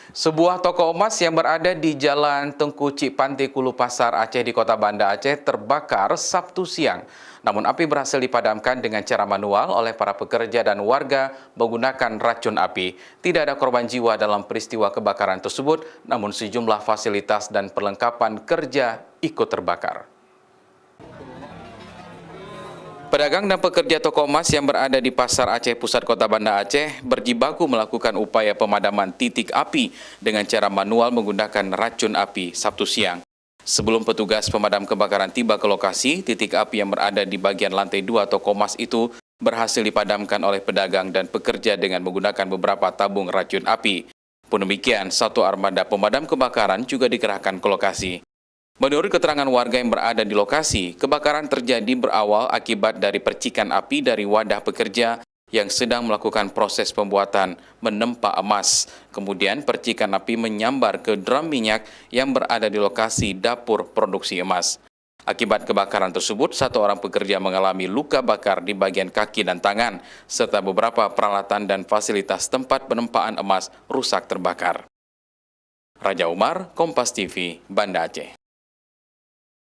Sebuah toko emas yang berada di Jalan Tengku Cipante Kulu Pasar Aceh di Kota Banda Aceh terbakar Sabtu siang. Namun api berhasil dipadamkan dengan cara manual oleh para pekerja dan warga menggunakan racun api. Tidak ada korban jiwa dalam peristiwa kebakaran tersebut, namun sejumlah fasilitas dan perlengkapan kerja ikut terbakar. Pedagang dan pekerja toko emas yang berada di Pasar Aceh Pusat Kota Banda Aceh berjibaku melakukan upaya pemadaman titik api dengan cara manual menggunakan racun api Sabtu siang. Sebelum petugas pemadam kebakaran tiba ke lokasi, titik api yang berada di bagian lantai 2 toko emas itu berhasil dipadamkan oleh pedagang dan pekerja dengan menggunakan beberapa tabung racun api. Pun demikian, satu armada pemadam kebakaran juga dikerahkan ke lokasi. Menurut keterangan warga yang berada di lokasi, kebakaran terjadi berawal akibat dari percikan api dari wadah pekerja yang sedang melakukan proses pembuatan menempa emas. Kemudian percikan api menyambar ke drum minyak yang berada di lokasi dapur produksi emas. Akibat kebakaran tersebut, satu orang pekerja mengalami luka bakar di bagian kaki dan tangan, serta beberapa peralatan dan fasilitas tempat penempaan emas rusak terbakar. Raja Umar, Kompas TV, Banda Aceh.